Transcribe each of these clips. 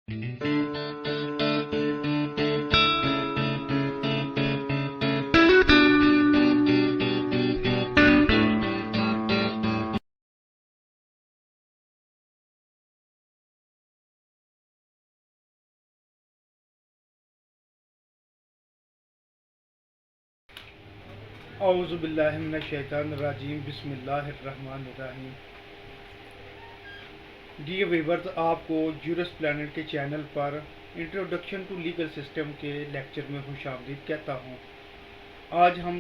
اعوذ باللہ من الشیطان الرجیم، بسم اللہ الرحمن الرحیم۔ ڈیئر ویورز، آپ کو جورس پلانٹ کے چینل پر انٹروڈکشن ٹو لیگل سسٹم کے لیکچر میں خوش آمدید کہتا ہوں۔ آج ہم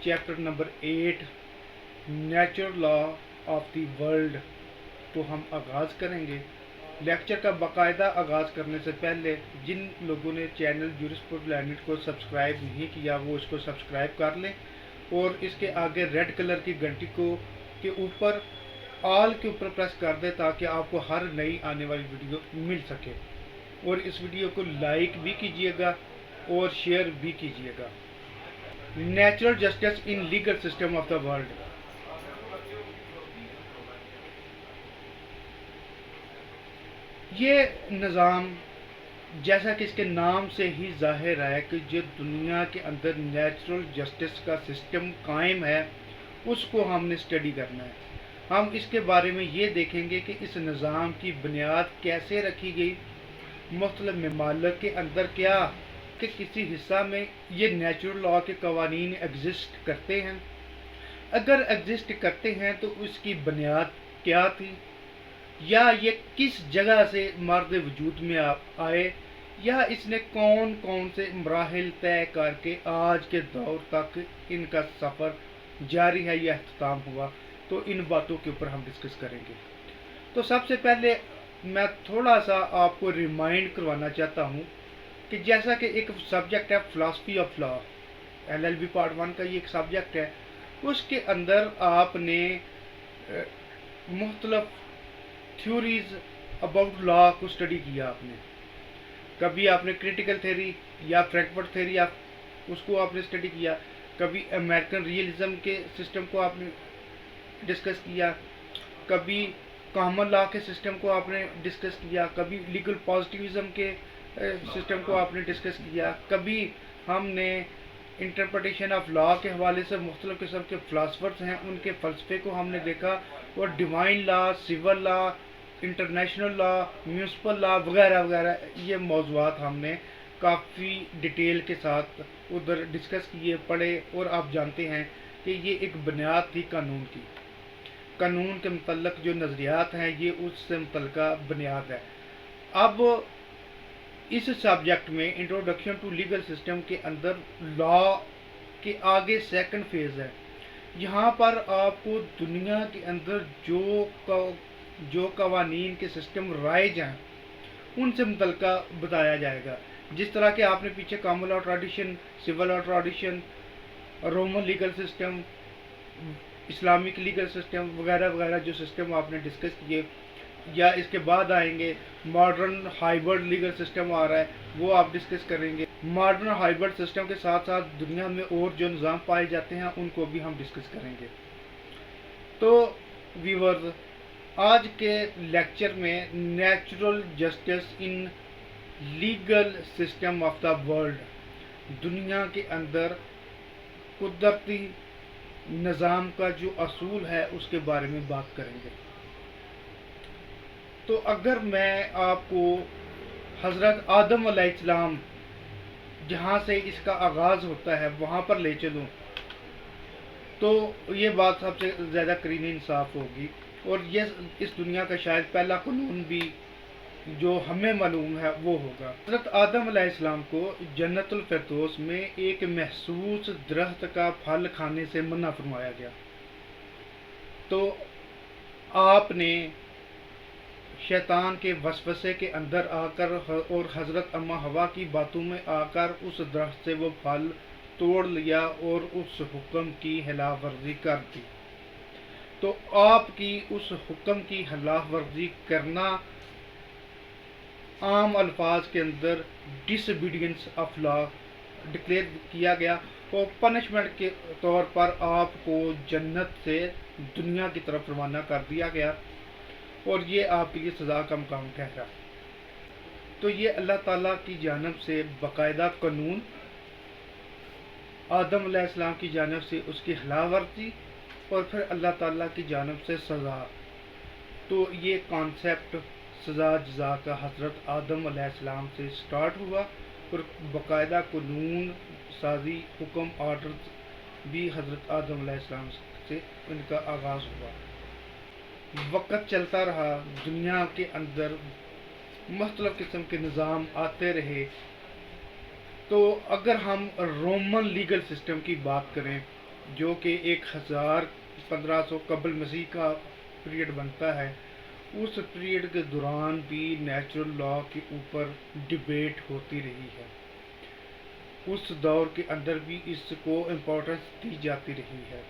chapter number 8 natural law of the world کو ہم آغاز کریں گے۔ لیکچر کا باقاعدہ آغاز کرنے سے پہلے جن لوگوں نے چینل جورس پلانٹ کو سبسکرائب نہیں کیا وہ اس کو سبسکرائب کر لیں، اور اس کے آگے ریڈ کلر کی گھنٹی کو کے اوپر آل کے اوپر پریس کر دیں تاکہ آپ کو ہر نئی آنے والی ویڈیو مل سکے، اور اس ویڈیو کو لائک بھی کیجیے گا اور شیئر بھی کیجیے گا۔ Natural justice in legal system of the world. یہ نظام، جیسا کہ اس کے نام سے ہی ظاہر ہے کہ جو دنیا کے اندر نیچرل جسٹس کا سسٹم قائم ہے، اس کو ہم نے اسٹڈی کرنا ہے۔ ہم اس کے بارے میں یہ دیکھیں گے کہ اس نظام کی بنیاد کیسے رکھی گئی، مختلف ممالک کے اندر کیا کہ کسی حصہ میں یہ نیچرل لا کے قوانین ایگزسٹ کرتے ہیں، اگر ایگزسٹ کرتے ہیں تو اس کی بنیاد کیا تھی، یا یہ کس جگہ سے مرد وجود میں آئے، یا اس نے کون کون سے مراحل طے کر کے آج کے دور تک ان کا سفر جاری ہے یا اختتام ہوا۔ تو ان باتوں کے اوپر ہم ڈسکس کریں گے۔ تو سب سے پہلے میں تھوڑا سا آپ کو ریمائنڈ کروانا چاہتا ہوں کہ جیسا کہ ایک سبجیکٹ ہے philosophy of law, LLB part 1 کا یہ ایک سبجیکٹ ہے، اس کے اندر آپ نے مختلف تھیوریز اباؤٹ لا کو اسٹڈی کیا۔ آپ نے کبھی آپ نے کریٹیکل تھیوری یا فرینکفرٹ تھیوری اس کو آپ نے اسٹڈی کیا، کبھی امریکن ریئلزم کے سسٹم کو آپ نے ڈسکس کیا، کبھی کامن لا کے سسٹم کو آپ نے ڈسکس کیا، کبھی لیگل پازیٹیوزم کے سسٹم کو آپ نے ڈسکس کیا، کبھی ہم نے انٹرپریٹیشن آف لا کے حوالے سے مختلف قسم کے فلاسفرز ہیں ان کے فلسفے کو ہم نے دیکھا، اور divine law, civil law, international law, municipal law وغیرہ وغیرہ، یہ موضوعات ہم نے کافی ڈیٹیل کے ساتھ ادھر ڈسکس کیے، پڑھے، اور آپ جانتے ہیں کہ یہ ایک بنیاد تھی قانون کی۔ قانون کے متعلق جو نظریات ہیں یہ اس سے متعلقہ بنیاد ہے۔ اب اس سبجیکٹ میں انٹروڈکشن ٹو لیگل سسٹم کے اندر لا کے آگے سیکنڈ فیز ہے۔ یہاں پر آپ کو دنیا کے اندر جو قوانین کے سسٹم رائج ہیں ان سے متعلقہ بتایا جائے گا، جس طرح کہ آپ نے پیچھے common law tradition, civil law tradition, Roman legal system, Islamic legal system وغیرہ وغیرہ جو سسٹم آپ نے ڈسکس کیے، یا اس کے بعد آئیں گے ماڈرن ہائیبرڈ لیگل سسٹم آ رہا ہے، وہ آپ ڈسکس کریں گے۔ ماڈرن ہائیبرڈ سسٹم کے ساتھ ساتھ دنیا میں اور جو نظام پائے جاتے ہیں ان کو بھی ہم ڈسکس کریں گے۔ تو ویورز، آج کے لیکچر میں natural justice in legal system of the world, دنیا کے اندر قدرتی نظام کا جو اصول ہے اس کے بارے میں بات کریں گے۔ تو اگر میں آپ کو حضرت آدم علیہ السلام جہاں سے اس کا آغاز ہوتا ہے وہاں پر لے چلوں تو یہ بات سب سے زیادہ قرین انصاف ہوگی، اور یہ اس دنیا کا شاید پہلا قانون بھی جو ہمیں معلوم ہے وہ ہوگا۔ حضرت آدم علیہ السلام کو جنت الفردوس میں ایک محسوس درخت کا پھل کھانے سے منع فرمایا گیا، تو آپ نے شیطان کے وسوسے کے اندر آ کر اور حضرت اما حوا کی باتوں میں آ کر اس درخت سے وہ پھل توڑ لیا اور اس حکم کی خلاف ورزی کر دی۔ تو آپ کی اس حکم کی خلاف ورزی کرنا عام الفاظ کے اندر ڈس اوبیڈینس آف لا ڈکلیئر کیا گیا، اور پنشمنٹ کے طور پر آپ کو جنت سے دنیا کی طرف روانہ کر دیا گیا، اور یہ آپ کے لیے سزا کا مقام ٹھہرا۔ تو یہ اللہ تعالیٰ کی جانب سے باقاعدہ قانون، آدم علیہ السلام کی جانب سے اس کی خلاف ورزی، اور پھر اللہ تعالیٰ کی جانب سے سزا۔ تو یہ کانسیپٹ سزا جزا کا حضرت آدم علیہ السلام سے سٹارٹ ہوا، اور باقاعدہ قانون سازی، حکم، آرڈر بھی حضرت آدم علیہ السلام سے ان کا آغاز ہوا۔ وقت چلتا رہا، دنیا کے اندر مختلف قسم کے نظام آتے رہے۔ تو اگر ہم رومن لیگل سسٹم کی بات کریں، جو کہ 1500 قبل مسیح کا پیریڈ بنتا ہے، اس پیریڈ کے دوران بھی نیچرل لا کے اوپر ڈیبیٹ ہوتی رہی ہے۔ اس دور کے اندر بھی اس کو امپورٹنس دی جاتی رہی ہے۔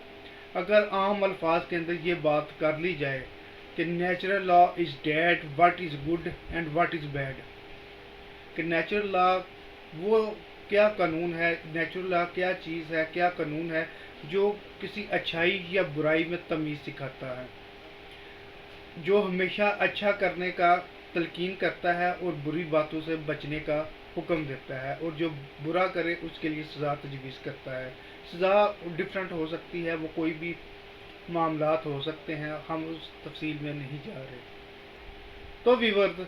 اگر عام الفاظ کے اندر یہ بات کر لی جائے کہ natural law is that, what is good and what is bad, کہ نیچرل لا وہ کیا قانون ہے، نیچرل لا کیا چیز ہے، کیا قانون ہے جو کسی اچھائی یا برائی میں تمیز سکھاتا ہے، جو ہمیشہ اچھا کرنے کا تلقین کرتا ہے اور بری باتوں سے بچنے کا حکم دیتا ہے، اور جو برا کرے اس کے لیے سزا تجویز کرتا ہے۔ سزا ڈفرینٹ ہو سکتی ہے، وہ کوئی بھی معاملات ہو سکتے ہیں، ہم اس تفصیل میں نہیں جا رہے۔ تو ویورز،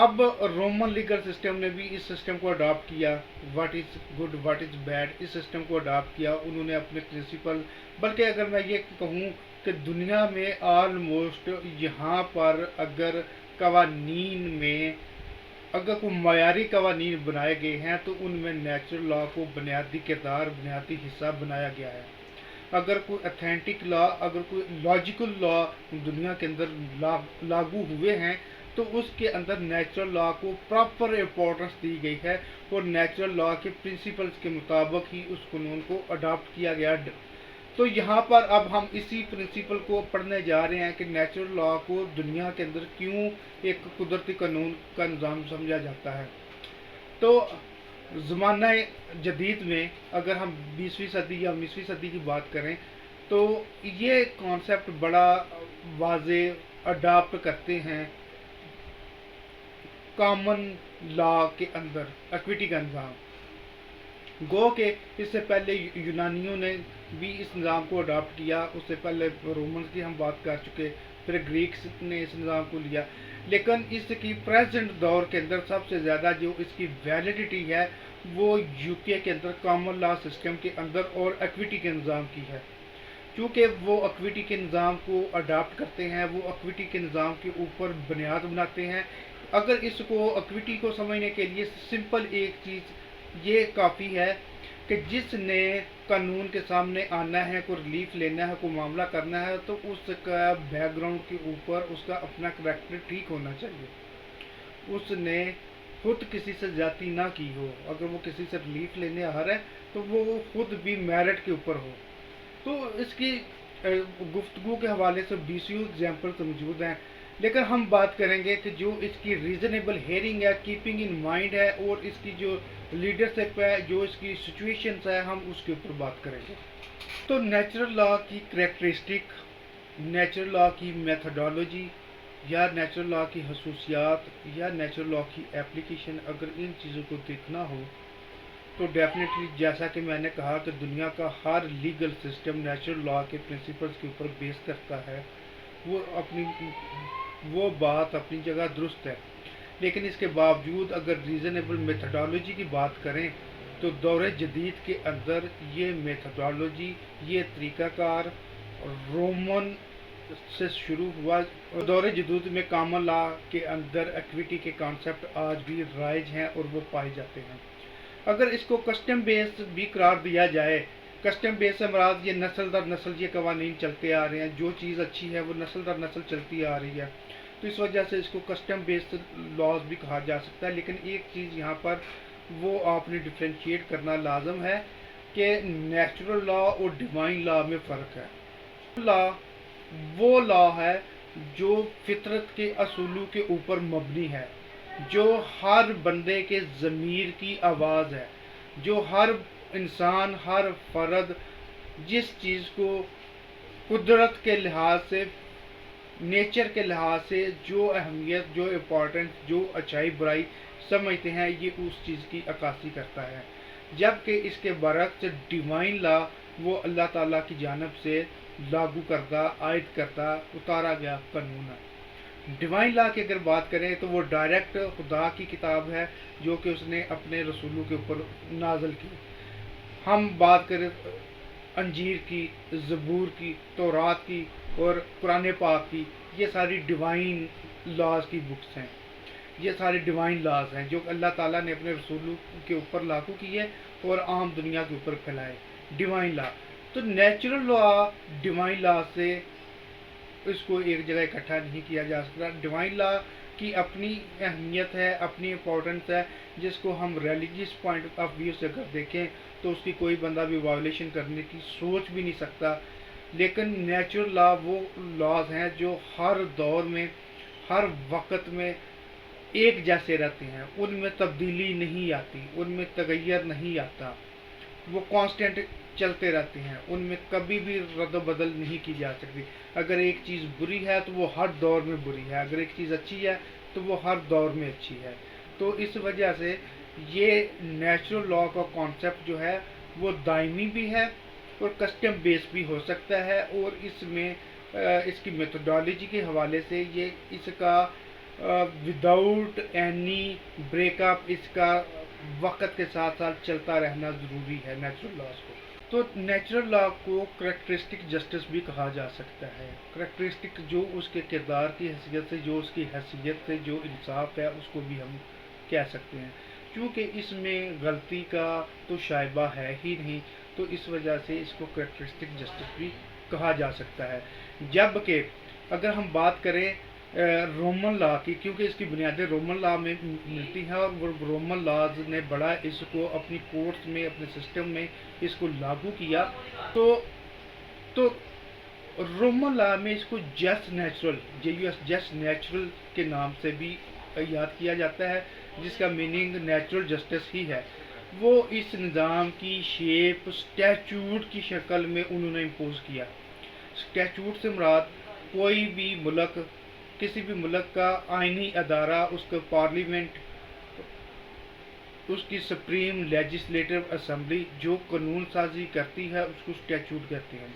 اب رومن لیگل سسٹم نے بھی اس سسٹم کو اڈاپٹ کیا، what is good what is bad, اس سسٹم کو اڈاپٹ کیا انہوں نے اپنے پرنسپل۔ بلکہ اگر میں یہ کہوں کہ دنیا میں آلموسٹ یہاں پر اگر قوانین میں اگر کوئی معیاری قوانین بنائے گئے ہیں تو ان میں نیچرل لا کو بنیادی کردار، بنیادی حصہ بنایا گیا ہے۔ اگر کوئی اتھینٹک لا، اگر کوئی لاجیکل لا دنیا کے اندر لاگو ہوئے ہیں تو اس کے اندر نیچرل لا کو پراپر امپورٹنس دی گئی ہے، اور نیچرل لا کے پرنسپلز کے مطابق ہی اس قانون کو اڈاپٹ کیا گیا۔ تو یہاں پر اب ہم اسی پرنسپل کو پڑھنے جا رہے ہیں کہ نیچرل لا کو دنیا کے اندر کیوں ایک قدرتی قانون کا نظام سمجھا جاتا ہے۔ تو زمانہ جدید میں اگر ہم 20ویں صدی یا 19ویں صدی کی بات کریں تو یہ کانسیپٹ بڑا واضح اڈاپٹ کرتے ہیں کامن لا کے اندر ایکویٹی کا نظام۔ گو کہ اس سے پہلے یونانیوں نے بھی اس نظام کو اڈاپٹ کیا، اس سے پہلے رومنز کی ہم بات کر چکے، پھر گریکس نے اس نظام کو لیا، لیکن اس کی پریزنٹ دور کے اندر سب سے زیادہ جو اس کی ویلیڈیٹی ہے وہ یو کے اندر کامن لا سسٹم کے اندر اور ایکویٹی کے نظام کی ہے۔ چونکہ وہ ایکویٹی کے نظام کو اڈاپٹ کرتے ہیں، وہ ایکویٹی کے نظام کے اوپر بنیاد بناتے ہیں۔ اگر اس کو ایکویٹی کو سمجھنے کے لیے سمپل ایک چیز یہ کافی ہے کہ جس نے قانون کے سامنے آنا ہے، کوئی ریلیف لینا ہے، کوئی معاملہ کرنا ہے، تو اس کا بیک گراؤنڈ کے اوپر اس کا اپنا کریکٹر ٹھیک ہونا چاہیے، اس نے خود کسی سے زیادتی نہ کی ہو، اگر وہ کسی سے ریلیف لینے آ رہا ہے تو وہ خود بھی میرٹ کے اوپر ہو۔ تو اس کی گفتگو کے حوالے سے 20 ایگزامپلز موجود ہیں، لیکن ہم بات کریں گے کہ جو اس کی ریزنیبل ہیئرنگ ہے، کیپنگ ان مائنڈ ہے، اور اس کی جو لیڈرشپ ہے، جو اس کی سچویشنز ہے، ہم اس کے اوپر بات کریں گے۔ تو نیچرل لا کی کریکٹرسٹک، نیچرل لا کی میتھڈالوجی یا نیچرل لا کی خصوصیات یا نیچرل لا کی اپلیکیشن، اگر ان چیزوں کو دیکھنا ہو تو ڈیفینیٹلی جیسا کہ میں نے کہا کہ دنیا کا ہر لیگل سسٹم نیچرل لا کے پرنسپلز کے اوپر بیس کرتا ہے، وہ بات اپنی جگہ درست ہے، لیکن اس کے باوجود اگر ریزنیبل میتھڈالوجی کی بات کریں تو دور جدید کے اندر یہ میتھڈالوجی، یہ طریقہ کار رومن سے شروع ہوا، اور دور جدید میں کامن لا کے اندر ایکویٹی کے کانسیپٹ آج بھی رائج ہیں اور وہ پائے جاتے ہیں۔ اگر اس کو کسٹم بیس بھی قرار دیا جائے، کسٹم بیس سے مراد یہ نسل در نسل یہ قوانین چلتے آ رہے ہیں، جو چیز اچھی ہے وہ نسل در نسل چلتی آ رہی ہے، تو اس وجہ سے اس کو کسٹم بیسڈ لاز بھی کہا جا سکتا ہے۔ لیکن ایک چیز یہاں پر وہ آپ نے ڈفرینشیٹ کرنا لازم ہے کہ نیچرل لا اور ڈیوائن لا میں فرق ہے۔ لا وہ لا ہے جو فطرت کے اصولوں کے اوپر مبنی ہے، جو ہر بندے کے ضمیر کی آواز ہے، جو ہر انسان، ہر فرد جس چیز کو قدرت کے لحاظ سے نیچر کے لحاظ سے جو اہمیت، جو امپورٹنس، جو اچھائی برائی سمجھتے ہیں، یہ اس چیز کی عکاسی کرتا ہے. جبکہ اس کے برعکس ڈیوائن لا وہ اللہ تعالیٰ کی جانب سے لاگو کردہ، عائد کردہ، اتارا گیا قانون ہے. ڈیوائن لا کی اگر بات کریں تو وہ ڈائریکٹ خدا کی کتاب ہے جو کہ اس نے اپنے رسولوں کے اوپر نازل کی. ہم بات کریں انجیر کی، زبور کی، تورات کی اور قرآن پاک کی، یہ ساری ڈیوائن لاز کی بکس ہیں. یہ سارے ڈیوائن لاز ہیں جو اللہ تعالیٰ نے اپنے رسولوں کے اوپر لاگو کیے اور عام دنیا کے اوپر پھیلائے. ڈیوائن لا تو نیچرل لا ڈیوائن لا سے اس کو ایک جگہ اکٹھا نہیں کیا جا سکتا. ڈیوائن لا کی اپنی اہمیت ہے، اپنی امپورٹنس ہے، جس کو ہم ریلیجیس پوائنٹ آف ویو سے اگر دیکھیں تو اس کی کوئی بندہ بھی وائولیشن کرنے کی سوچ بھی نہیں سکتا. لیکن نیچرل لا وہ لاز ہیں جو ہر دور میں، ہر وقت میں ایک جیسے رہتے ہیں، ان میں تبدیلی نہیں آتی، ان میں تغیر نہیں آتا، وہ کانسٹنٹ چلتے رہتے ہیں، ان میں کبھی بھی رد و بدل نہیں کی جا سکتی. اگر ایک چیز بری ہے تو وہ ہر دور میں بری ہے، اگر ایک چیز اچھی ہے تو وہ ہر دور میں اچھی ہے. تو اس وجہ سے یہ نیچرل لا کا کانسیپٹ جو ہے وہ دائمی بھی ہے اور کسٹم بیس بھی ہو سکتا ہے. اور اس میں اس کی میتھڈالوجی کے حوالے سے یہ اس کا وداؤٹ اینی بریک اپ، اس کا وقت کے ساتھ ساتھ چلتا رہنا ضروری ہے نیچرل لاز کو. تو نیچرل لا کو کریکٹرسٹک جسٹس بھی کہا جا سکتا ہے. کریکٹرسٹک جو اس کے کردار کی حیثیت سے، جو اس کی حیثیت سے جو انصاف ہے، اس کو بھی ہم کہہ سکتے ہیں. کیونکہ اس میں غلطی کا تو شائبہ ہے ہی نہیں، تو اس وجہ سے اس کو کریکٹرسٹک جسٹس بھی کہا جا سکتا ہے. جبکہ اگر ہم بات کریں رومن لا کی، کیونکہ اس کی بنیادیں رومن لا میں ملتی ہیں اور وہ رومن لاز نے بڑا اس کو اپنی کورٹس میں، اپنے سسٹم میں اس کو لاگو کیا. تو رومن لا میں اس کو جسٹ نیچرل، جسٹ نیچرل کے نام سے بھی یاد کیا جاتا ہے، جس کا میننگ نیچرل جسٹس ہی ہے. وہ اس نظام کی شیپ اسٹیچوٹ کی شکل میں انہوں نے امپوز کیا. اسٹیچوٹ سے مراد کوئی بھی ملک، کسی بھی ملک کا آئینی ادارہ، اس کا پارلیمنٹ، اس کی سپریم لیجسلیٹو اسمبلی جو قانون سازی کرتی ہے اس کو اسٹیچوٹ کہتے ہیں.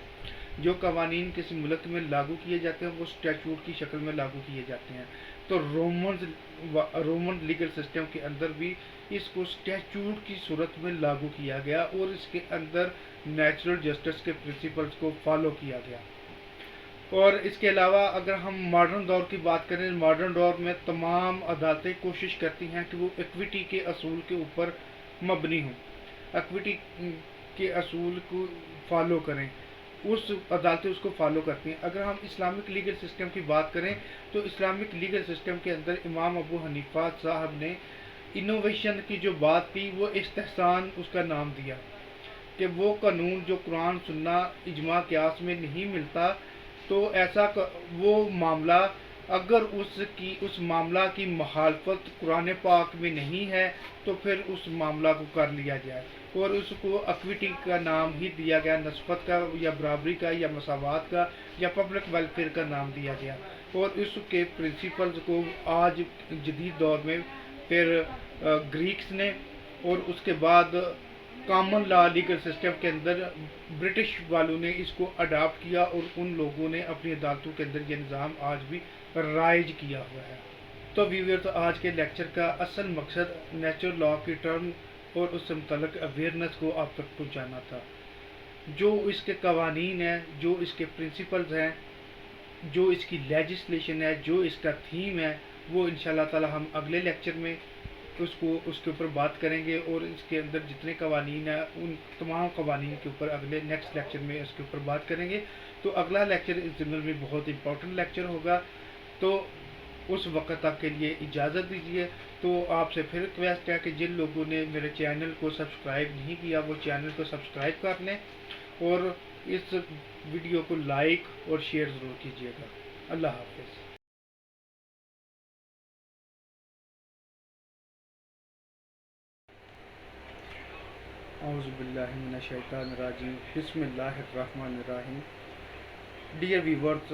جو قوانین کسی ملک میں لاگو کیے جاتے ہیں وہ اسٹیچوٹ کی شکل میں لاگو کیے جاتے ہیں. تو رومن لیگل سسٹم کے اندر بھی اس کو اسٹیچوٹ کی صورت میں لاگو کیا گیا اور اس کے اندر نیچرل جسٹس کے پرنسپلز کو فالو کیا گیا. اور اس کے علاوہ اگر ہم ماڈرن دور کی بات کریں، ماڈرن دور میں تمام عدالتیں کوشش کرتی ہیں کہ وہ ایکویٹی کے اصول کے اوپر مبنی ہوں، ایکویٹی کے اصول کو فالو کریں. عدالتیں اس کو فالو کرتی ہیں. اگر ہم اسلامک لیگل سسٹم کی بات کریں تو اسلامک لیگل سسٹم کے اندر امام ابو حنیفہ صاحب نے انوویشن کی جو بات کی، وہ استحسان اس کا نام دیا کہ وہ قانون جو قرآن سننا اجماع قیاس میں نہیں ملتا، تو ایسا وہ معاملہ اگر اس معاملہ کی مخالفت قرآن پاک میں نہیں ہے تو پھر اس معاملہ کو کر لیا جائے. اور اس کو ایکویٹی کا نام ہی دیا گیا، نسبت کا یا برابری کا یا مساوات کا یا پبلک ویلفیئر کا نام دیا گیا. اور اس کے پرنسپلز کو آج جدید دور میں پھر گریکس نے اور اس کے بعد کامن لا لیگل سسٹم کے اندر برٹش والوں نے اس کو اڈاپٹ کیا اور ان لوگوں نے اپنی عدالتوں کے اندر یہ نظام آج بھی رائج کیا ہوا ہے. تو ویور، تو آج کے لیکچر کا اصل مقصد نیچرل لا کی ٹرم اور اس سے متعلق اویئرنیس کو آپ تک پہنچانا تھا. جو اس کے قوانین ہیں، جو اس کے پرنسپلز ہیں، جو اس کی لیجسلیشن ہے، جو اس کا تھیم ہے، وہ انشاءاللہ تعالی ہم اگلے لیکچر میں اس کے اوپر بات کریں گے. اور اس کے اندر جتنے قوانین ہیں ان تمام قوانین کے اوپر اگلے نیکسٹ لیکچر میں اس کے اوپر بات کریں گے. تو اگلا لیکچر اس ضمن میں بہت امپورٹنٹ لیکچر ہوگا. تو اس وقت تک کے لیے اجازت دیجیے. تو آپ سے پھر ریکویسٹ ہے کہ جن لوگوں نے میرے چینل کو سبسکرائب نہیں کیا وہ چینل کو سبسکرائب کر لیں اور اس ویڈیو کو لائک اور شیئر ضرور کیجیے گا. اللہ حافظ. اعوذ باللہ من الشیطان الرجیم. بسم اللہ الرحمن الرحیم. ڈیئر ویورز،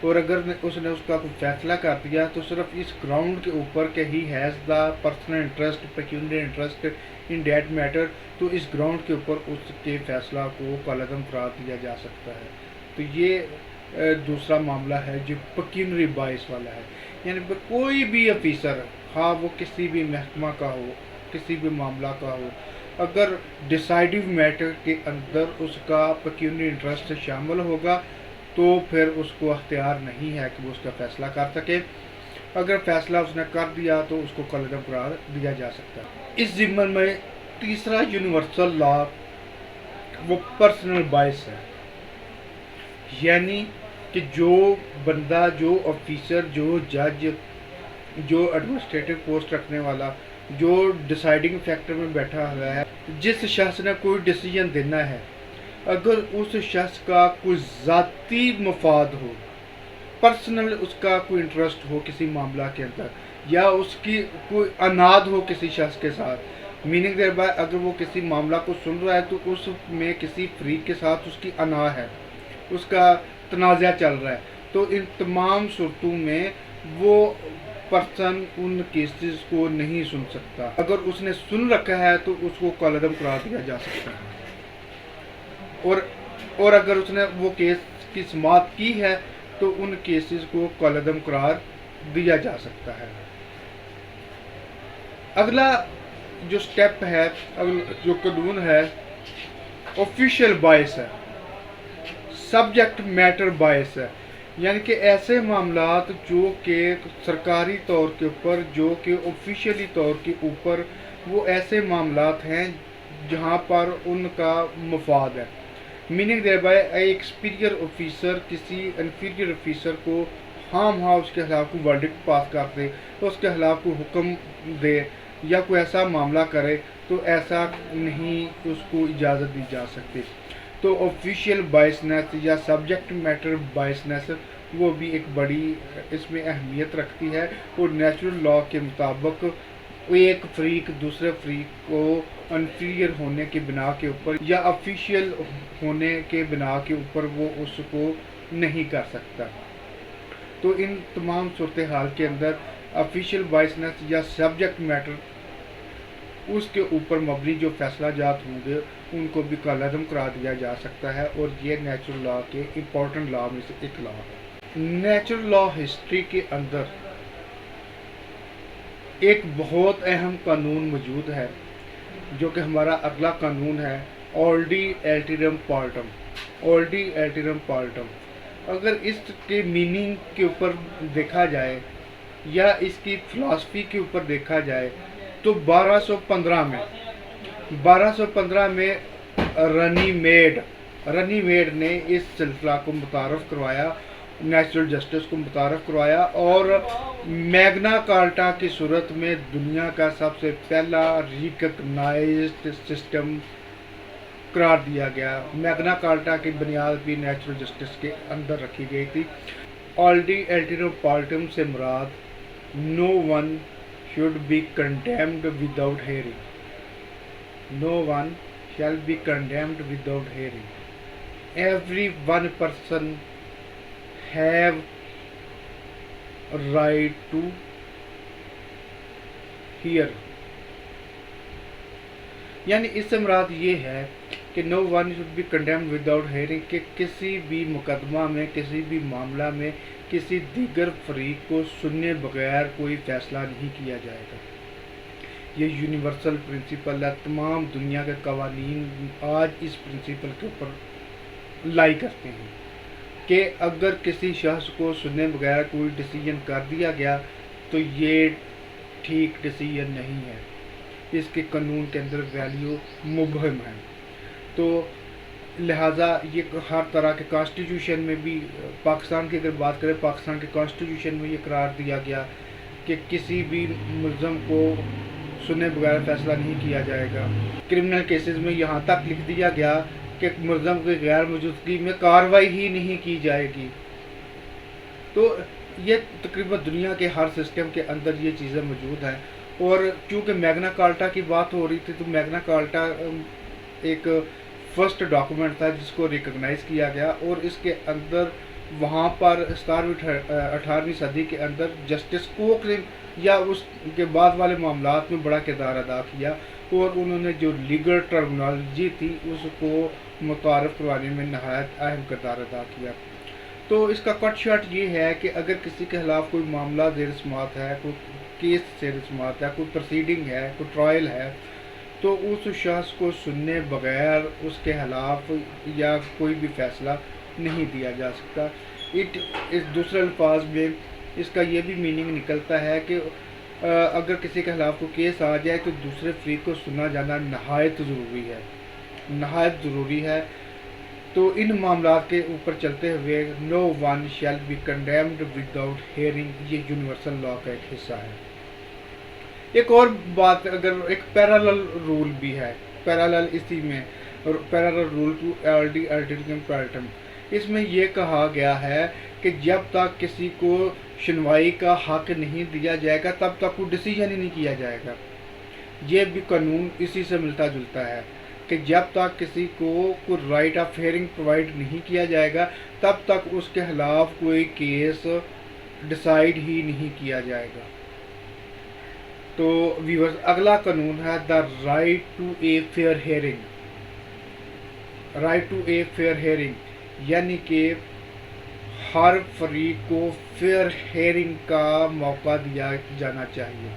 اور اگر اس نے اس کا کوئی فیصلہ کر دیا تو صرف اس گراؤنڈ کے اوپر کہ he has the personal interest pecuniary interest in that matter, تو اس گراؤنڈ کے اوپر اس کے فیصلہ کو کالعدم قرار دیا جا سکتا ہے۔ تو یہ دوسرا معاملہ ہے جو پیکیونری باعث والا ہے، یعنی کوئی بھی افیسر، ہاں وہ کسی بھی محکمہ کا ہو، کسی بھی معاملہ کا ہو، اگر ڈیسائیڈو میٹر کے اندر اس کا پیکیونری انٹرسٹ شامل ہوگا تو پھر اس کو اختیار نہیں ہے کہ وہ اس کا فیصلہ کر سکے۔ اگر فیصلہ اس نے کر دیا تو اس کو کالعدم قرار دیا جا سکتا ہے۔ اس ضمن میں تیسرا یونیورسل لا وہ پرسنل باعث ہے، یعنی کہ جو بندہ، جو آفیسر، جو جج، جو ایڈمنسٹریٹو پوسٹ رکھنے والا، جو ڈیسائیڈنگ فیکٹر میں بیٹھا ہوا ہے، جس شخص نے کوئی ڈیسیجن دینا ہے، اگر اس شخص کا کوئی ذاتی مفاد ہو، پرسنل اس کا کوئی انٹرسٹ ہو کسی معاملہ کے اندر، یا اس کی کوئی اناد ہو کسی شخص کے ساتھ، میننگ دیر بائے اگر وہ کسی معاملہ کو سن رہا ہے تو اس میں کسی فریق کے ساتھ اس کی انا ہے، اس کا تنازع چل رہا ہے، تو ان تمام صورتوں میں وہ پرسن ان کیسز کو نہیں سن سکتا۔ اگر اس نے سن رکھا ہے تو اس کو کالعدم قرار دیا جا سکتا ہے، اور اگر اس نے وہ کیس کی سماعت کی ہے تو ان کیسز کو کالعدم قرار دیا جا سکتا ہے۔ اگلا جو سٹیپ ہے، جو قانون ہے، آفیشیل باعث ہے، سبجیکٹ میٹر باعث ہے، یعنی کہ ایسے معاملات جو کہ سرکاری طور کے اوپر، جو کہ آفیشیلی طور کے اوپر وہ ایسے معاملات ہیں جہاں پر ان کا مفاد ہے، میننگ دیر بائی ایک سپیریئر آفیسر کسی انفیریئر آفیسر کو ہاں اس کے خلاف کوئی ورڈکٹ پاس کر دے، اس کے خلاف کوئی حکم دے یا کوئی ایسا معاملہ کرے تو ایسا نہیں اس کو اجازت دی جا سکتی۔ تو آفیشیل بائسنس یا سبجیکٹ میٹر بائسنس وہ بھی ایک بڑی اس میں اہمیت رکھتی ہے، اور نیچرل لا کے مطابق ایک فریق دوسرے فریق کو انفیریئر ہونے کی بنا کے اوپر یا آفیشیل ہونے کے بنا کے اوپر وہ اس کو نہیں کر سکتا۔ تو ان تمام صورتحال کے اندر آفیشیل بائسنس یا سبجیکٹ میٹر اس کے اوپر مبنی جو فیصلہ جات ہوں گے ان کو بھی کالعدم قرار دیا جا سکتا ہے، اور یہ نیچرل لا کے امپورٹنٹ لا میں سے ایک لا ہے۔ نیچرل لا ہسٹری کے اندر ایک بہت اہم قانون موجود ہے جو کہ ہمارا اگلا قانون ہے، آلڈی ایلٹیرم پارٹم۔ آلڈی ایلٹیرم پارٹم اگر اس کے میننگ کے اوپر دیکھا جائے یا اس کی فلاسفی کے اوپر دیکھا جائے تو 1215 میں رنی میڈ نے اس سلسلہ کو متعارف کروایا، نیچرل جسٹس کو متعارف کروایا، اور میگنا کارٹا کی صورت میں دنیا کا سب سے پہلا ریکگنائزڈ سسٹم قرار دیا گیا۔ میگنا کارٹا کی بنیاد بھی نیچرل جسٹس کے اندر رکھی گئی تھی۔ آلڈی ایلٹیرم پارٹم سے مراد نو one should be condemned without hearing. No one shall be condemned without hearing. Every one person have right to hear. یعنی اس سے مراد یہ ہے کہ no one should be condemned without hearing، کہ کسی بھی مقدمہ میں، کسی بھی معاملہ میں کسی دیگر فریق کو سننے بغیر کوئی فیصلہ نہیں کیا جائے گا۔ یہ یونیورسل پرنسپل ہے، تمام دنیا کے قوانین آج اس پرنسپل کے اوپر لائی کرتے ہیں کہ اگر کسی شخص کو سننے بغیر کوئی ڈیسیجن کر دیا گیا تو یہ ٹھیک ڈیسیجن نہیں ہے، اس کے قانون کے اندر ویلیو مبہم ہے۔ تو لہٰذا یہ ہر طرح کے کانسٹیٹیوشن میں بھی، پاکستان کی اگر بات کریں، پاکستان کے کانسٹیٹیوشن میں یہ قرار دیا گیا کہ کسی بھی ملزم کو سنے بغیر فیصلہ نہیں کیا جائے گا۔ کرمنل کیسز میں یہاں تک لکھ دیا گیا کہ ملزم کی غیر موجودگی میں کارروائی ہی نہیں کی جائے گی۔ تو یہ تقریباً دنیا کے ہر سسٹم کے اندر یہ چیزیں موجود ہیں، اور چونکہ میگنا کارٹا کی بات ہو رہی تھی تو میگنا کارٹا ایک فرسٹ ڈاکومنٹ تھا جس کو ریکگنائز کیا گیا، اور اس کے اندر وہاں پر 18ویں صدی کے اندر جسٹس کوک نے یا اس کے بعد والے معاملات میں بڑا کردار ادا کیا، اور انہوں نے جو لیگل ٹرمنالوجی تھی اس کو متعارف کروانے میں نہایت اہم کردار ادا کیا۔ تو اس کا کٹ شارٹ یہ ہے کہ اگر کسی کے خلاف کوئی معاملہ زیر سماعت ہے، کوئی کیس زیر سماعت ہے، کوئی پروسیڈنگ ہے، کوئی ٹرائل ہے، تو اس شخص کو سننے بغیر اس کے خلاف یا کوئی بھی فیصلہ نہیں دیا جا سکتا۔ اس دوسرے الفاظ میں اس کا یہ بھی میننگ نکلتا ہے کہ اگر کسی کے خلاف کوئی کیس آ جائے تو دوسرے فریق کو سنا جانا نہایت ضروری ہے، نہایت ضروری ہے۔ تو ان معاملات کے اوپر چلتے ہوئے no one shall be condemned without hearing, یہ یونیورسل لا کا ایک حصہ ہے۔ ایک اور بات، اگر ایک پیرالل رول بھی ہے، پیرالل اسی میں، اور پیرالل رول ٹو ایلڈی الٹریم پیرٹم، اس میں یہ کہا گیا ہے کہ جب تک کسی کو سنوائی کا حق نہیں دیا جائے گا تب تک کوئی ڈیسیژن ہی نہیں کیا جائے گا۔ یہ بھی قانون اسی سے ملتا جلتا ہے کہ جب تک کسی کو کوئی رائٹ آف ہیئرنگ پرووائڈ نہیں کیا جائے گا تب تک اس کے خلاف کوئی کیس ڈیسائیڈ ہی نہیں کیا جائے گا۔ تو ویورز، اگلا قانون ہے the right to a fair hearing. Right to a fair hearing یعنی کہ ہر فریق کو فیئر ہیئرنگ کا موقع دیا جانا چاہیے،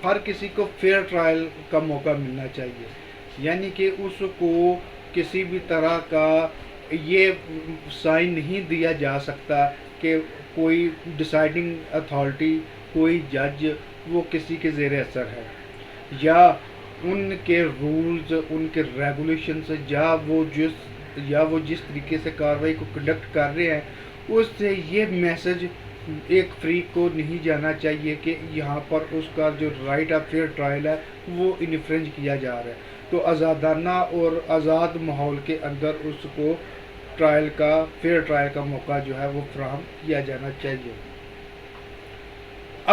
ہر کسی کو فیئر ٹرائل کا موقع ملنا چاہیے، یعنی کہ اس کو کسی بھی طرح کا یہ سائن نہیں دیا جا سکتا کہ کوئی ڈیسائیڈنگ اتھارٹی، کوئی جج وہ کسی کے زیر اثر ہے، یا ان کے رولز، ان کے ریگولیشنز، یا وہ جس طریقے سے کارروائی کو کنڈکٹ کر رہے ہیں اس سے یہ میسج ایک فریق کو نہیں جانا چاہیے کہ یہاں پر اس کا جو رائٹ آف فیئر ٹرائل ہے وہ انفرنج کیا جا رہا ہے۔ تو آزادانہ اور آزاد ماحول کے اندر اس کو فیئر ٹرائل کا موقع جو ہے وہ فراہم کیا جانا چاہیے۔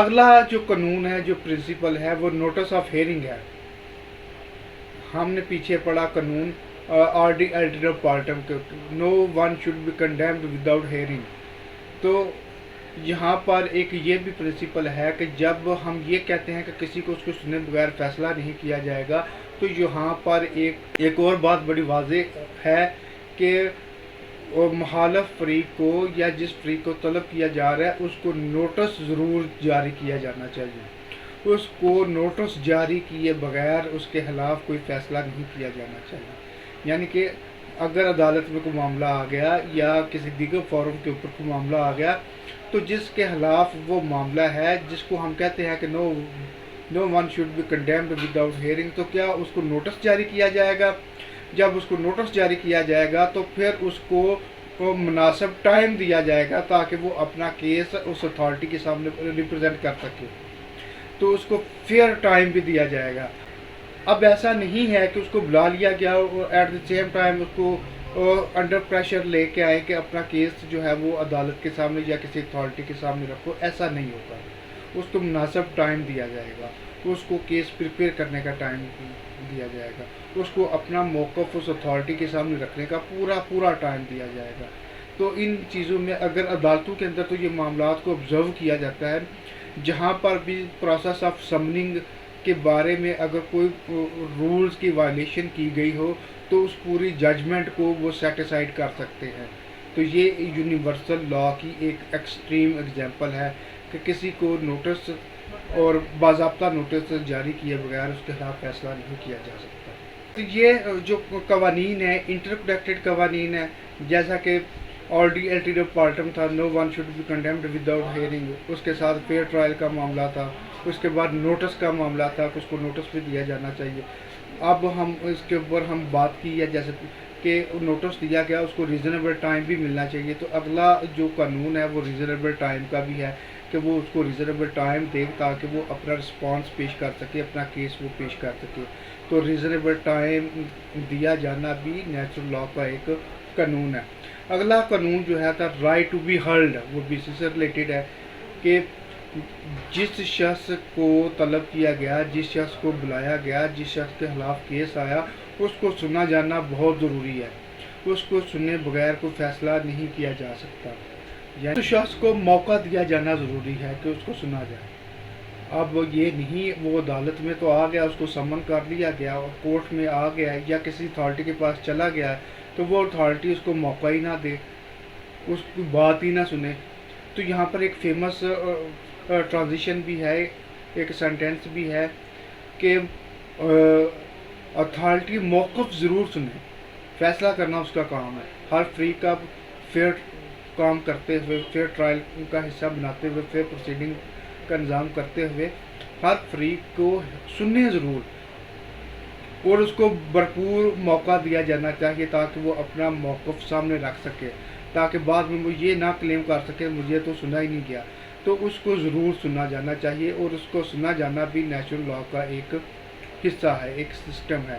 اگلا جو قانون ہے، جو پرنسپل ہے، وہ نوٹس آف ہیئرنگ ہے۔ ہم نے پیچھے پڑھا قانون آر.ڈی. الٹریم پیرٹم کے، no one should be condemned without hearing. تو یہاں پر ایک یہ بھی پرنسپل ہے کہ جب ہم یہ کہتے ہیں کہ کسی کو اس کو سنے بغیر فیصلہ نہیں کیا جائے گا، تو یہاں پر ایک اور بات بڑی واضح ہے کہ مخالف فریق کو یا جس فریق کو طلب کیا جا رہا ہے اس کو نوٹس ضرور جاری کیا جانا چاہیے۔ اس کو نوٹس جاری کیے بغیر اس کے خلاف کوئی فیصلہ نہیں کیا جانا چاہیے۔ یعنی کہ اگر عدالت میں کوئی معاملہ آ گیا یا کسی دیگر فورم کے اوپر کوئی معاملہ آ گیا، تو جس کے خلاف وہ معاملہ ہے، جس کو ہم کہتے ہیں کہ no one should be condemned without hearing, تو کیا اس کو نوٹس جاری کیا جائے گا؟ جب اس کو نوٹس جاری کیا جائے گا تو پھر اس کو مناسب ٹائم دیا جائے گا تاکہ وہ اپنا کیس اس اتھارٹی کے سامنے ریپرزینٹ کر سکے، تو اس کو فیئر ٹائم بھی دیا جائے گا۔ اب ایسا نہیں ہے کہ اس کو بلا لیا گیا اور ایٹ دی سیم ٹائم اس کو انڈر پریشر لے کے آئے کہ اپنا کیس جو ہے وہ عدالت کے سامنے یا کسی اتھارٹی کے سامنے رکھو، ایسا نہیں ہوگا۔ اس کو مناسب ٹائم دیا جائے گا، اس کو کیس پریپیئر کرنے کا ٹائم دیا جائے گا، اس کو اپنا موقف اس اتھارٹی کے سامنے رکھنے کا پورا ٹائم دیا جائے گا۔ تو ان چیزوں میں اگر عدالتوں کے اندر تو یہ معاملات کو آبزرو کیا جاتا ہے، جہاں پر بھی پروسیس آف سمننگ کے بارے میں اگر کوئی رولز کی وائلیشن کی گئی ہو تو اس پوری ججمنٹ کو وہ سیٹیسائیڈ کر سکتے ہیں۔ تو یہ یونیورسل لا کی ایک ایکسٹریم ایگزامپل ہے کہ کسی کو نوٹس اور باضابطہ نوٹس جاری کیے بغیر اس کے خلاف فیصلہ نہیں کیا جا سکتا۔ تو یہ جو قوانین ہیں، انٹر کنیکٹڈ قوانین ہیں، جیسا کہ آر.ڈی. الٹریم پیرٹم تھا، no one should be condemned without hearing, اس کے ساتھ فیئر ٹرائل کا معاملہ تھا، اس کے بعد نوٹس کا معاملہ تھا کہ اس کو نوٹس بھی دیا جانا چاہیے۔ اب ہم اس کے اوپر ہم بات کی ہے جیسے کہ نوٹس دیا گیا، اس کو ریزنیبل ٹائم بھی ملنا چاہیے۔ تو اگلا جو قانون ہے وہ ریزنیبل ٹائم کا بھی ہے کہ وہ اس کو ریزنیبل ٹائم دے تاکہ وہ اپنا رسپانس پیش کر سکے، اپنا کیس وہ پیش کر سکے۔ تو ریزنیبل ٹائم دیا جانا بھی نیچرل لا کا ایک قانون ہے۔ اگلا قانون جو ہے تھا رائٹ ٹو بی ہرڈ، وہ بھی اسی سے ریلیٹڈ ہے کہ جس شخص کو طلب کیا گیا، جس شخص کو بلایا گیا، جس شخص کے خلاف کیس آیا، اس کو سنا جانا بہت ضروری ہے۔ اس کو سنے بغیر کوئی فیصلہ نہیں کیا جا سکتا۔ یعنی شخص کو موقع دیا جانا ضروری ہے کہ اس کو سنا جائے. اب یہ نہیں وہ عدالت میں تو آ گیا، اس کو سمن کر لیا گیا اور کورٹ میں آ گیا یا کسی اتھارٹی کے پاس چلا گیا تو وہ اتھارٹی اس کو موقع ہی نہ دے، اس کی بات ہی نہ سنے. تو یہاں پر ایک فیمس ٹرانزیشن بھی ہے، ایک سینٹینس بھی ہے کہ اتھارٹی موقف ضرور سنے، فیصلہ کرنا اس کا کام ہے. ہر فریق کا فیئر کام کرتے ہوئے، فیئر ٹرائل کا حصہ بناتے ہوئے، فیئر پروسیڈنگ کا نظام کرتے ہوئے ہر فریق کو سننے ضرور اور اس کو بھرپور موقع دیا جانا چاہیے تاکہ وہ اپنا موقف سامنے رکھ سکے، تاکہ بعد میں وہ یہ نہ کلیم کر سکے مجھے تو سنا ہی نہیں گیا. تو اس کو ضرور سنا جانا چاہیے اور اس کو سنا جانا بھی نیچرل لاء کا ایک حصہ ہے، ایک سسٹم ہے.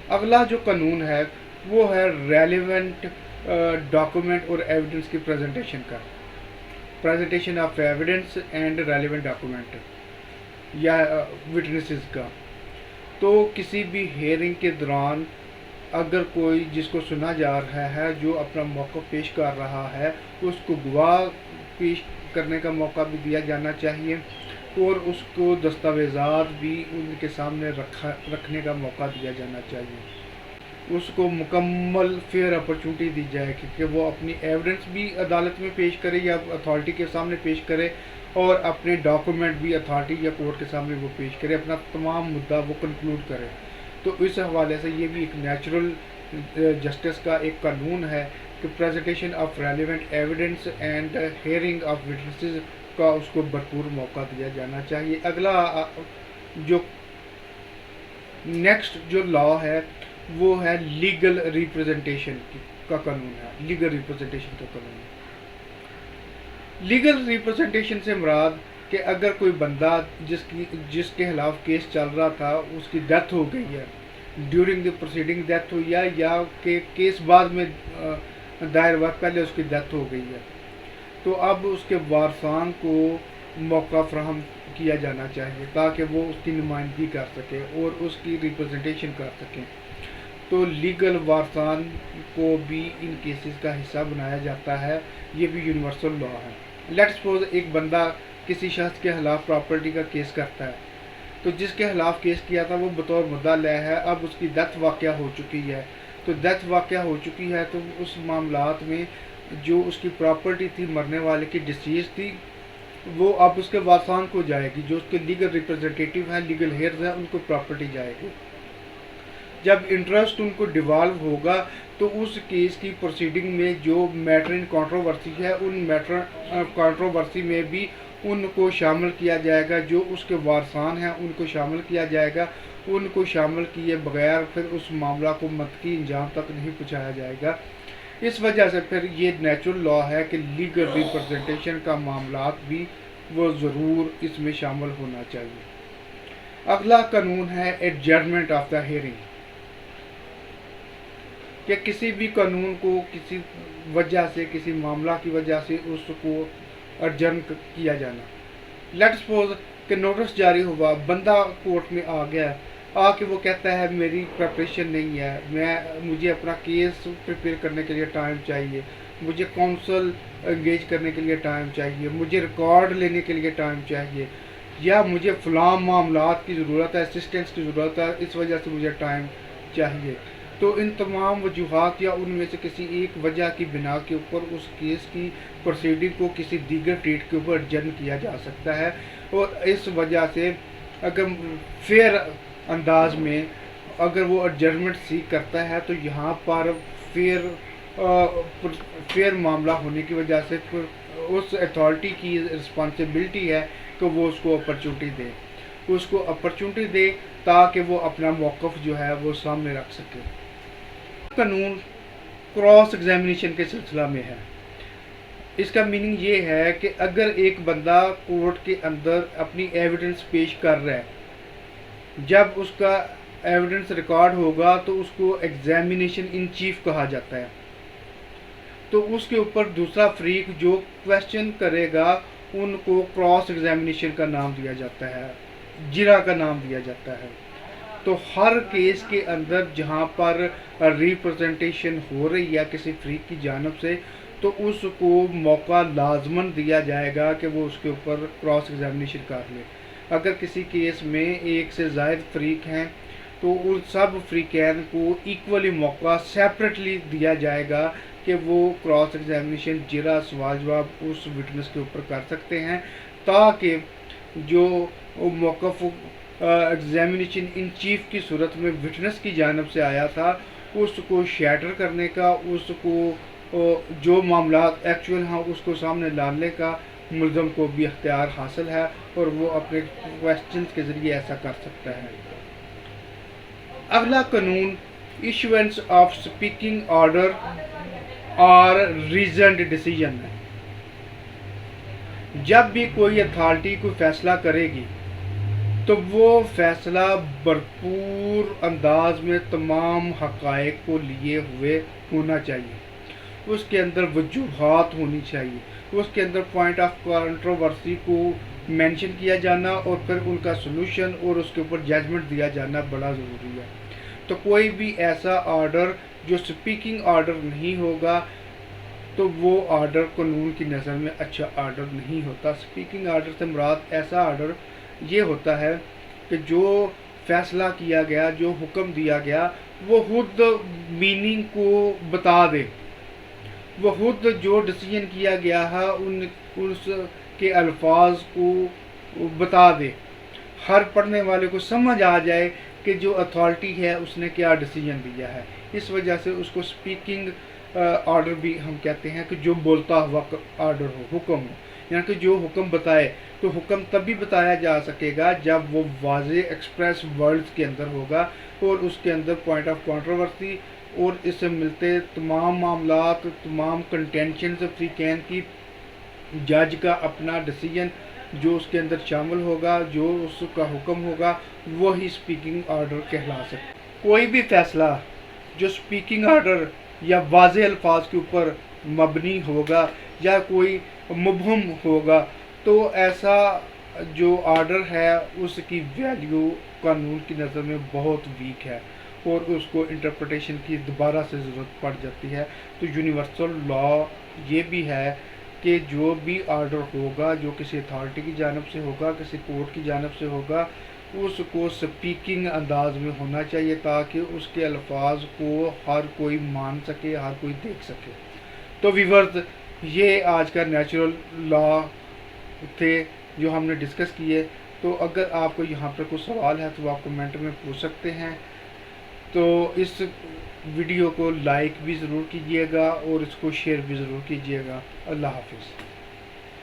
اگلا جو قانون ہے وہ ہے ریلیونٹ ڈاکومنٹ اور ایویڈنس کی presentation of evidence and relevant document یا وٹنسز کا. تو کسی بھی ہیئرنگ کے دوران اگر کوئی جس کو سنا جا رہا ہے جو اپنا موقف پیش کر رہا ہے اس کو گواہ پیش کرنے کا موقع بھی دیا جانا چاہیے اور اس کو دستاویزات بھی ان کے سامنے رکھنے کا موقع دیا جانا چاہیے. اس کو مکمل فیئر اپرچونٹی دی جائے کہ وہ اپنی ایویڈنس بھی عدالت میں پیش کرے یا اتھارٹی کے سامنے پیش کرے اور اپنے ڈاکومنٹ بھی اتھارٹی یا کورٹ کے سامنے وہ پیش کرے، اپنا تمام مدعا وہ کنکلوڈ کرے. تو اس حوالے سے یہ بھی ایک نیچرل جسٹس کا ایک قانون ہے کہ presentation of relevant evidence and hearing of witnesses کا اس کو بھرپور موقع دیا جانا چاہیے. اگلا جو نیکسٹ جو لاء ہے وہ ہے لیگل ریپرزنٹیشن کا قانون ہے. لیگل ریپرزنٹیشن کا قانون ہے. لیگل ریپرزنٹیشن سے مراد کہ اگر کوئی بندہ جس کے خلاف کیس چل رہا تھا اس کی ڈیتھ ہو گئی ہے، ڈیورنگ دی پروسیڈنگ ڈیتھ ہوئی ہے یا کہ کیس بعد میں دائر وقت پہلے اس کی ڈیتھ ہو گئی ہے، تو اب اس کے وارثان کو موقع فراہم کیا جانا چاہیے تاکہ وہ اس کی نمائندگی کر سکے اور اس کی ریپرزنٹیشن کر سکیں. تو لیگل وارثان کو بھی ان کیسز کا حصہ بنایا جاتا ہے. یہ بھی یونیورسل لاء ہے. لیٹ سپوز ایک بندہ کسی شخص کے خلاف پراپرٹی کا کیس کرتا ہے، تو جس کے خلاف کیس کیا تھا وہ بطور مدعا لے ہے، اب اس کی ڈیتھ واقعہ ہو چکی ہے. تو ڈیتھ واقعہ ہو چکی ہے تو اس معاملات میں جو اس کی پراپرٹی تھی، مرنے والے کی ڈسیز تھی، وہ اب اس کے وارثان کو جائے گی. جو اس کے لیگل ریپرزنٹیٹیو ہیں، لیگل ہیئرز ہیں، ان کو پراپرٹی جائے گی. جب انٹرسٹ ان کو ڈیوالو ہوگا تو اس کیس کی پروسیڈنگ میں جو میٹر ان کانٹروورسی ہے ان میٹر کانٹروورسی میں بھی ان کو شامل کیا جائے گا. جو اس کے وارثان ہیں ان کو شامل کیا جائے گا. ان کو شامل کیے بغیر پھر اس معاملہ کو منطقی انجام تک نہیں پہنچایا جائے گا. اس وجہ سے پھر یہ نیچرل لاء ہے کہ لیگل ریپرزنٹیشن کا معاملات بھی وہ ضرور اس میں شامل ہونا چاہیے. اگلا قانون ہے ایڈجرنمنٹ آف دا ہیئرنگ، کہ کسی بھی قانون کو کسی وجہ سے، کسی معاملہ کی وجہ سے اس کو ایڈجرن کیا جانا. لیٹ سپوز کہ نوٹس جاری ہوا، بندہ کورٹ میں آ گیا، آ کے وہ کہتا ہے میری پریپریشن نہیں ہے، مجھے اپنا کیس پریپیئر کرنے کے لیے ٹائم چاہیے، مجھے کونسل انگیج کرنے کے لیے ٹائم چاہیے، مجھے ریکارڈ لینے کے لیے ٹائم چاہیے، یا مجھے فلاں معاملات کی ضرورت ہے، اسسٹنس کی ضرورت ہے، اس وجہ سے مجھے ٹائم چاہیے. تو ان تمام وجوہات یا ان میں سے کسی ایک وجہ کی بنا کے اوپر اس کیس کی پروسیڈنگ کو کسی دیگر ڈیٹ کے اوپر ایڈجرن کیا جا سکتا ہے. اور اس وجہ سے اگر فیئر انداز میں اگر وہ ایڈجرنمنٹ سیک کرتا ہے تو یہاں پر فیئر معاملہ ہونے کی وجہ سے اس اتھارٹی کی رسپانسبلٹی ہے کہ وہ اس کو اپرچونٹی دے تاکہ وہ اپنا موقف جو ہے وہ سامنے رکھ سکے. قانون کراس ایگزامینیشن کے سلسلہ میں ہے. اس کا میننگ یہ ہے کہ اگر ایک بندہ کورٹ کے اندر اپنی ایویڈنس پیش کر رہا ہے، جب اس کا ایویڈنس ریکارڈ ہوگا تو اس کو ایگزامینیشن ان چیف کہا جاتا ہے. تو اس کے اوپر دوسرا فریق جو کویسچن کرے گا ان کو کراس ایگزامینیشن کا نام دیا جاتا ہے، جرا کا نام دیا جاتا ہے. تو ہر کیس کے اندر جہاں پر ریپرزنٹیشن ہو رہی ہے کسی فریق کی جانب سے، تو اس کو موقع لازماً دیا جائے گا کہ وہ اس کے اوپر کراس ایگزامینیشن کر لے۔ اگر کسی کیس میں ایک سے زائد فریق ہیں تو ان سب فریقین کو ایکولی موقع سیپریٹلی دیا جائے گا کہ وہ کراس ایگزامینیشن جرا سوال جواب اس وٹنس کے اوپر کر سکتے ہیں، تاکہ جو موقف ایگزامینیشن ان چیف کی صورت میں وٹنس کی جانب سے آیا تھا اس کو شیٹر کرنے کا، اس کو جو معاملات ایکچوئل ہیں اس کو سامنے لانے کا ملزم کو بھی اختیار حاصل ہے اور وہ اپنے کویسچنز کے ذریعے ایسا کر سکتا ہے۔ اگلا قانون ایشوئنس آف اسپیکنگ آرڈر اور ریزنڈ ڈیسیژن ہے۔ جب بھی کوئی اتھارٹی کوئی فیصلہ کرے گی تو وہ فیصلہ بھرپور انداز میں تمام حقائق کو لیے ہوئے ہونا چاہیے، اس کے اندر وجوہات ہونی چاہیے، اس کے اندر پوائنٹ آف کنٹروورسی کو مینشن کیا جانا اور پھر ان کا سلوشن اور اس کے اوپر ججمنٹ دیا جانا بڑا ضروری ہے۔ تو کوئی بھی ایسا آرڈر جو سپیکنگ آرڈر نہیں ہوگا تو وہ آرڈر قانون کی نظر میں اچھا آرڈر نہیں ہوتا۔ سپیکنگ آرڈر سے مراد ایسا آرڈر یہ ہوتا ہے کہ جو فیصلہ کیا گیا، جو حکم دیا گیا وہ خود میننگ کو بتا دے، وہ خود جو ڈیسیژن کیا گیا ہے اس کے الفاظ کو بتا دے، ہر پڑھنے والے کو سمجھ آ جائے کہ جو اتھارٹی ہے اس نے کیا ڈیسیژن دیا ہے۔ اس وجہ سے اس کو سپیکنگ آرڈر بھی ہم کہتے ہیں کہ جو بولتا ہوا آرڈر ہو، حکم ہو، یعنی کہ جو حکم بتائے تو حکم تبھی بتایا جا سکے گا جب وہ واضح ایکسپریس ورڈز کے اندر ہوگا اور اس کے اندر پوائنٹ آف کنٹروورسی اور اس سے ملتے تمام معاملات، تمام کنٹینشنز فریقین کی جج کا اپنا ڈیسیژن جو اس کے اندر شامل ہوگا، جو اس کا حکم ہوگا، وہی سپیکنگ آرڈر کہلا سکتا۔ کوئی بھی فیصلہ جو سپیکنگ آرڈر یا واضح الفاظ کے اوپر مبنی ہوگا یا کوئی مبہم ہوگا تو ایسا جو آرڈر ہے اس کی ویلیو قانون کی نظر میں بہت ویک ہے اور اس کو انٹرپریٹیشن کی دوبارہ سے ضرورت پڑ جاتی ہے۔ تو یونیورسل لا یہ بھی ہے کہ جو بھی آرڈر ہوگا جو کسی اتھارٹی کی جانب سے ہوگا، کسی کورٹ کی جانب سے ہوگا، اس کو سپیکنگ انداز میں ہونا چاہیے تاکہ اس کے الفاظ کو ہر کوئی مان سکے، ہر کوئی دیکھ سکے۔ تو ویورز، یہ آج کا نیچرل لا تھے جو ہم نے ڈسکس کیے۔ تو اگر آپ کو یہاں پر کوئی سوال ہے تو آپ کمنٹ میں پوچھ سکتے ہیں۔ تو اس ویڈیو کو لائک بھی ضرور کیجیے گا اور اس کو شیئر بھی ضرور کیجیے گا۔ اللہ حافظ۔